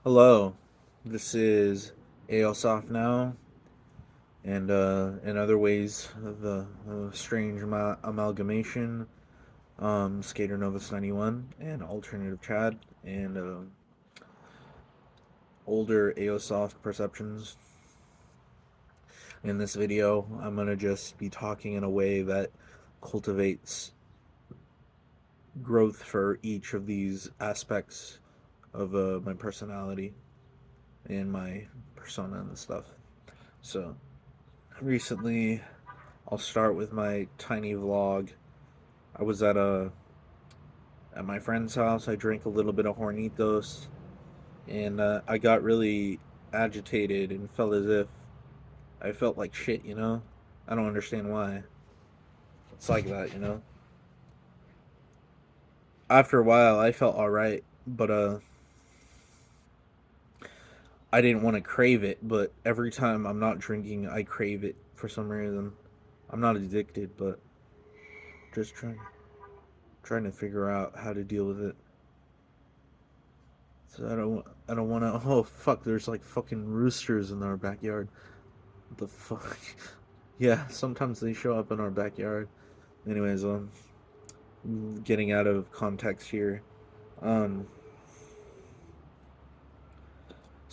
Hello, this is Aosoft now, and in other ways of the strange amalgamation, Skater Novus 91 and Alternative Chad and older Aosoft perceptions. In this video, I'm gonna just be talking in a way that cultivates growth for each of these aspects of my personality and my persona and stuff. So, recently I'll start with my tiny vlog. I was at my friend's house. I drank a little bit of Hornitos, and I got really agitated and felt as if I felt like shit. I don't understand why. It's like that. After a while, I felt all right, but I didn't want to crave it. But every time I'm not drinking, I crave it for some reason. I'm not addicted, but just trying to figure out how to deal with it. So I don't want to. Oh fuck! There's like fucking roosters in our backyard. What the fuck? Yeah, sometimes they show up in our backyard. Anyways, getting out of context here. Um,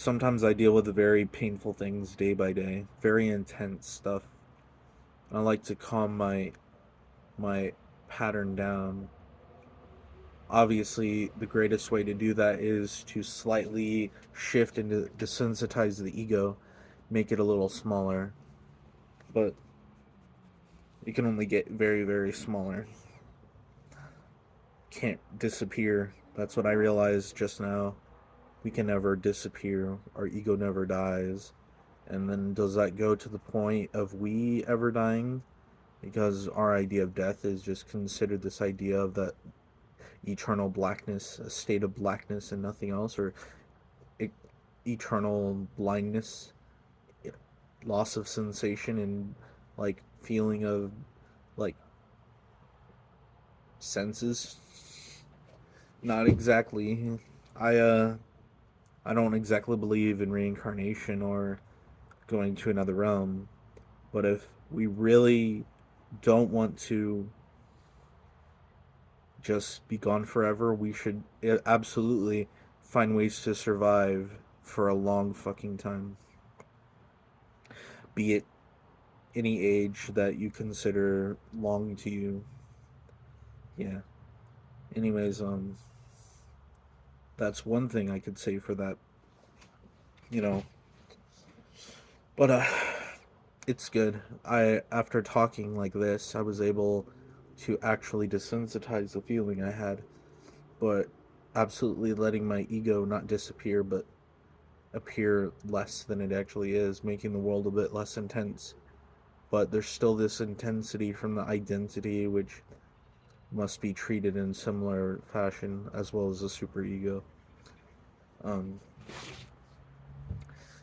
Sometimes I deal with very painful things day by day, very intense stuff. I like to calm my pattern down. Obviously, the greatest way to do that is to slightly shift and desensitize the ego, make it a little smaller. But it can only get very, very smaller. Can't disappear. That's what I realized just now. We can never disappear. Our ego never dies. And then does that go to the point of we ever dying? Because our idea of death is just considered this idea of that eternal blackness, a state of blackness and nothing else, or e- eternal blindness, loss of sensation, and like feeling of like senses. Not exactly. I uh I don't exactly believe in reincarnation or going to another realm, but if we really don't want to just be gone forever, we should absolutely find ways to survive for a long fucking time. Be it any age that you consider long to you. Yeah. Anyways, that's one thing I could say for that, you know. But it's good. I After talking like this, I was able to actually desensitize the feeling I had, but absolutely letting my ego not disappear but appear less than it actually is, making the world a bit less intense. But there's still this intensity from the identity which must be treated in similar fashion as well as the superego. Um,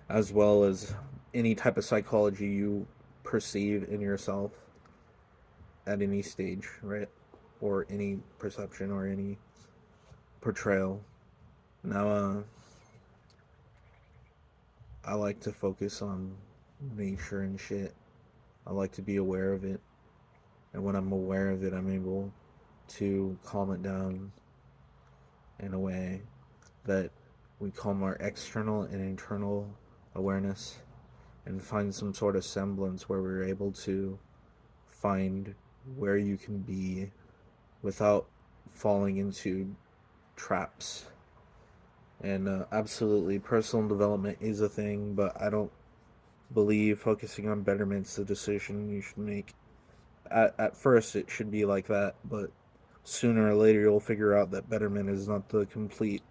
as well as any type of psychology you perceive in yourself at any stage, right? Or any perception or any portrayal. Now, I like to focus on nature and shit. I like to be aware of it. And when I'm aware of it, I'm able to calm it down in a way that we calm our external and internal awareness and find some sort of semblance where we're able to find where you can be without falling into traps. And absolutely, personal development is a thing, but I don't believe focusing on betterment's the decision you should make. At first, it should be like that, but sooner or later, you'll figure out that betterment is not the complete,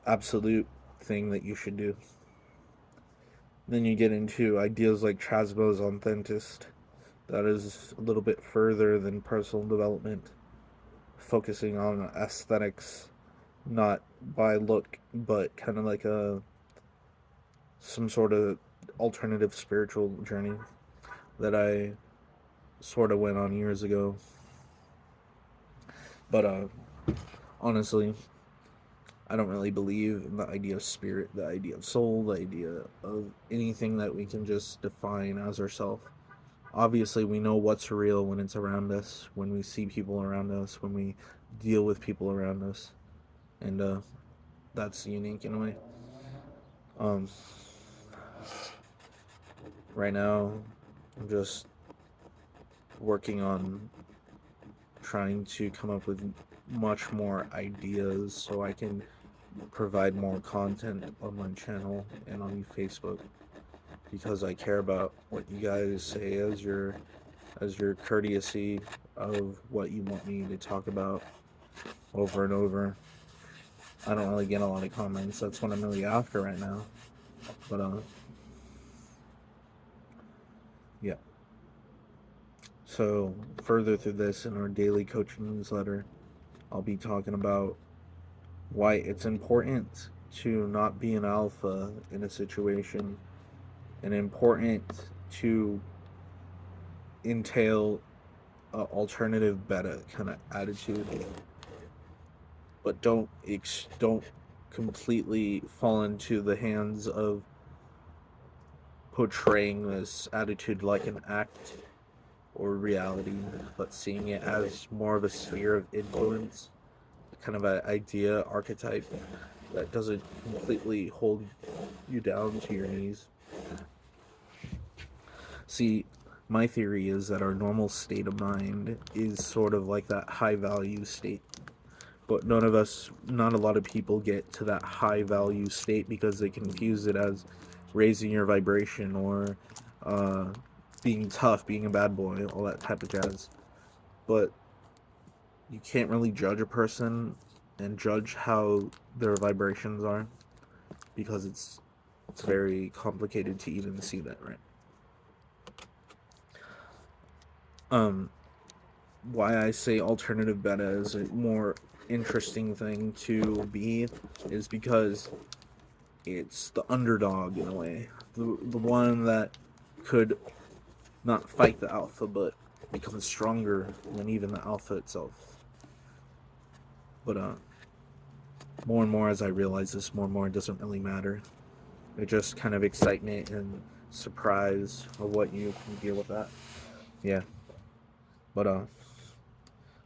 absolute thing that you should do. Then you get into ideas like Chasbo's Authentist. That is a little bit further than personal development, focusing on aesthetics, not by look, but kind of like a some sort of alternative spiritual journey that I sort of went on years ago. But honestly, I don't really believe in the idea of spirit, the idea of soul, the idea of anything that we can just define as ourselves. Obviously, we know what's real when it's around us, when we see people around us, when we deal with people around us, and that's unique in a way. Um, right now, I'm just working on trying to come up with much more ideas so I can provide more content on my channel and on Facebook, because I care about what you guys say as your courtesy of what you want me to talk about over and over. I don't really get a lot of comments. That's what I'm really after right now. But yeah. So further through this in our daily coaching newsletter, I'll be talking about why it's important to not be an alpha in a situation, and important to entail an alternative beta kind of attitude, but don't completely fall into the hands of portraying this attitude like an act or reality, but seeing it as more of a sphere of influence, kind of an idea archetype that doesn't completely hold you down to your knees. See, my theory is that our normal state of mind is sort of like that high value state, but not a lot of people get to that high value state because they confuse it as raising your vibration, or being tough, being a bad boy, all that type of jazz. But you can't really judge a person and judge how their vibrations are, because it's very complicated to even see that, right? Why I say alternative beta is a more interesting thing to be is because it's the underdog in a way, the one that could not fight the alpha but become stronger than even the alpha itself. But more and more as I realize this, more and more it doesn't really matter. It's just kind of excitement and surprise of what you can deal with that. Yeah. But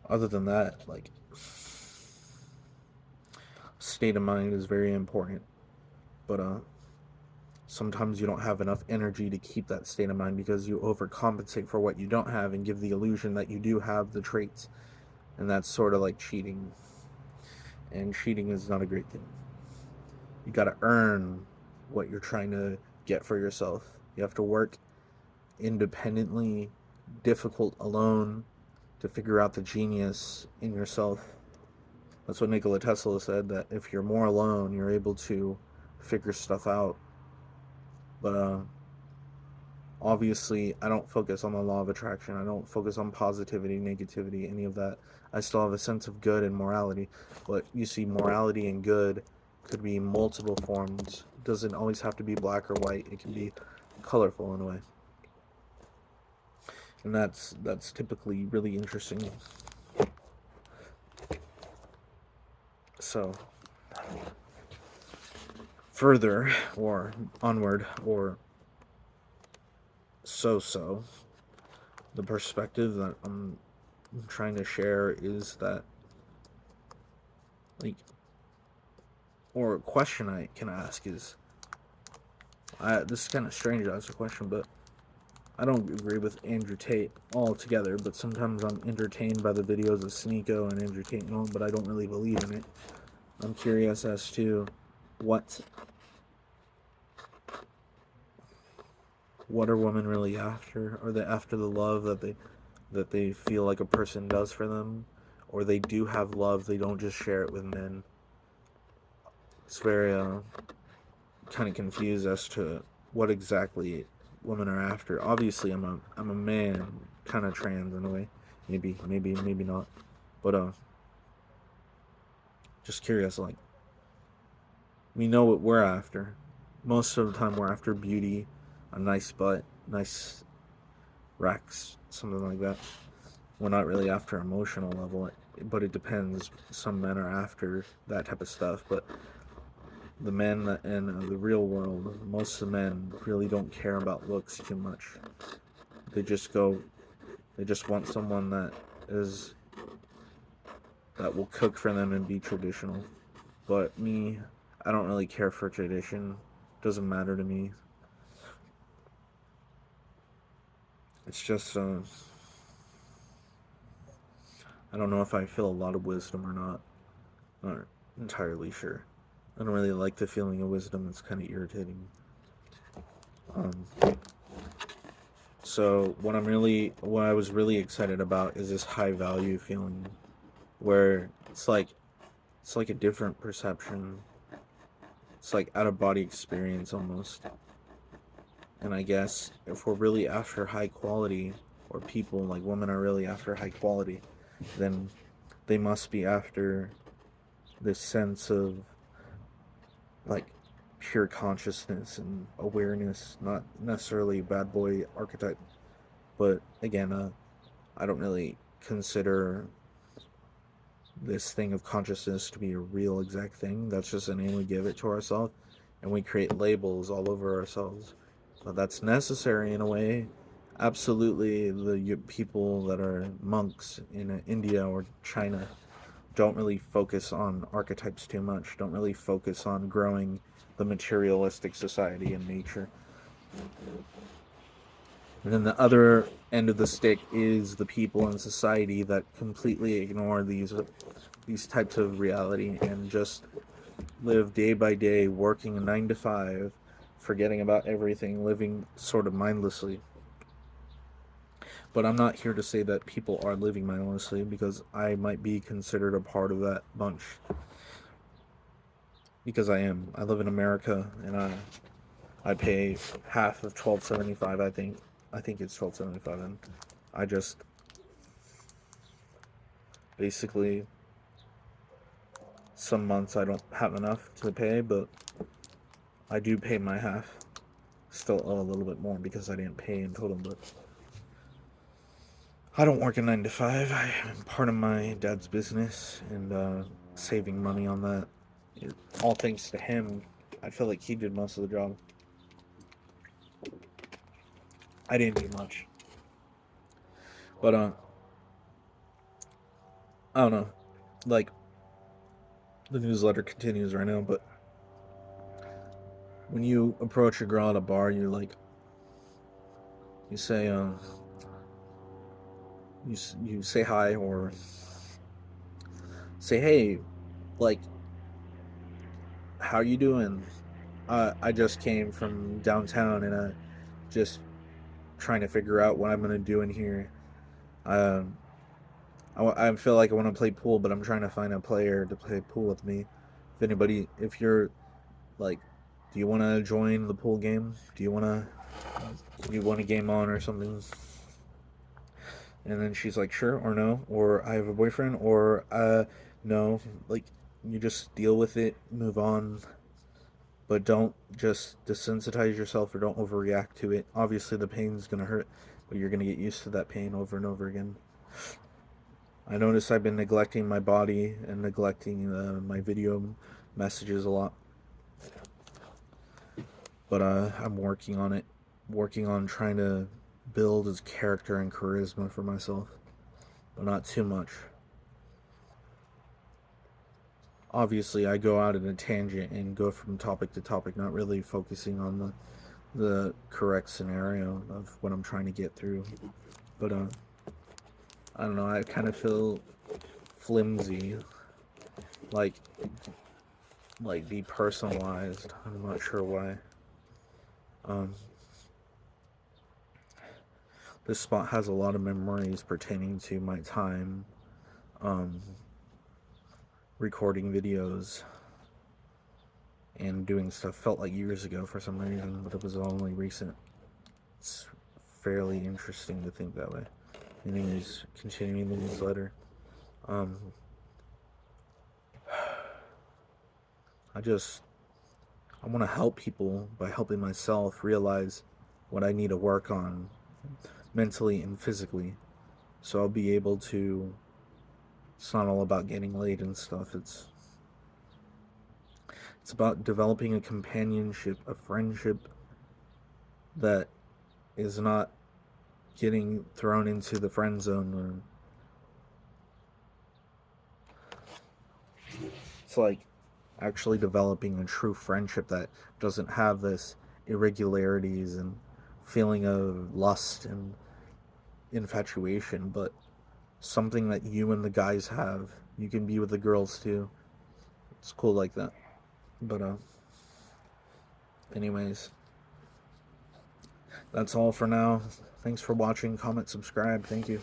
other than that, like, state of mind is very important. But sometimes you don't have enough energy to keep that state of mind because you overcompensate for what you don't have and give the illusion that you do have the traits. And that's sort of like cheating. And cheating is not a great thing. You got to earn what you're trying to get for yourself. You have to work independently, difficult alone, to figure out the genius in yourself. That's what Nikola Tesla said, that if you're more alone, you're able to figure stuff out. But obviously, I don't focus on the law of attraction. I don't focus on positivity, negativity, any of that. I still have a sense of good and morality. But you see, morality and good could be multiple forms. It doesn't always have to be black or white. It can be colorful in a way. And that's typically really interesting. So, further, or onward, or so, the perspective that I'm trying to share is that, like, or a question I can ask is, this is kind of strange to ask a question, but I don't agree with Andrew Tate altogether, but sometimes I'm entertained by the videos of Sneeko and Andrew Tate, but I don't really believe in it. I'm curious as to what are women really after? Are they after the love that they feel like a person does for them, or they do have love, they don't just share it with men? It's very kind of confused as to what exactly women are after. Obviously, I'm a man, kind of trans in a way, maybe not, but just curious. Like, we know what we're after. Most of the time, we're after beauty, a nice butt, nice racks, something like that. We're not really after emotional level but it depends. Some men are after that type of stuff, but the men in the real world, most of the men really don't care about looks too much. They just go, they just want someone is that will cook for them and be traditional. But me, I don't really care for tradition. Doesn't matter to me. It's just I don't know if I feel a lot of wisdom or not. Not entirely sure. I don't really like the feeling of wisdom. It's kind of irritating. Um, so what I was really excited about is this high value feeling, where it's like a different perception. It's like out of body experience almost. And I guess if we're really after high quality, or people like women are really after high quality, then they must be after this sense of like pure consciousness and awareness, not necessarily bad boy archetype. But again, I don't really consider this thing of consciousness to be a real exact thing. That's just a name we give it to ourselves, and we create labels all over ourselves. So that's necessary in a way. Absolutely, the people that are monks in India or China don't really focus on archetypes too much, don't really focus on growing the materialistic society and nature. And then the other end of the stick is the people in society that completely ignore these types of reality and just live day by day, working a 9 to 5, forgetting about everything, living sort of mindlessly. But I'm not here to say that people are living mindlessly, because I might be considered a part of that bunch. Because I am. I live in America, and I pay half of 12.75. I think it's 12.75, and I just basically, some months I don't have enough to pay, but I do pay my half. Still owe a little bit more because I didn't pay in total, but I don't work a 9 to 5. I'm part of my dad's business, and saving money on that. All thanks to him. I feel like he did most of the job. I didn't do much, but I don't know. Like, the newsletter continues right now, but when you approach a girl at a bar, you're like, you say you say hi, or say, hey, like, how you doing? I just came from downtown, and just trying to figure out what I'm gonna do in here. Um, I feel like I want to play pool, but I'm trying to find a player to play pool with me. If you're like, do you want to join the pool game? Do you want a game on or something? And then she's like, sure or no, or I have a boyfriend, or no. Like, you just deal with it, move on, but don't just desensitize yourself, or don't overreact to it. Obviously, the pain's gonna hurt, but you're gonna get used to that pain over and over again. I notice I've been neglecting my body and neglecting my video messages a lot, but I'm working on it, working on trying to build his character and charisma for myself, but not too much. Obviously, I go out in a tangent and go from topic to topic, not really focusing on the correct scenario of what I'm trying to get through. But I don't know. I kind of feel flimsy, like depersonalized. I'm not sure why. Um, this spot has a lot of memories pertaining to my time um, recording videos and doing stuff. Felt like years ago for some reason, but it was only recent. It's fairly interesting to think that way. Anyways, continuing the newsletter. Um, I want to help people by helping myself realize what I need to work on mentally and physically, so I'll be able to It's not all about getting laid and stuff. It's about developing a companionship, a friendship that is not getting thrown into the friend zone. It's like actually developing a true friendship that doesn't have this irregularities and feeling of lust and infatuation, but something that you and the guys have. You can be with the girls too. It's cool like that. But anyways, that's all for now. Thanks for watching. Comment, subscribe. Thank you.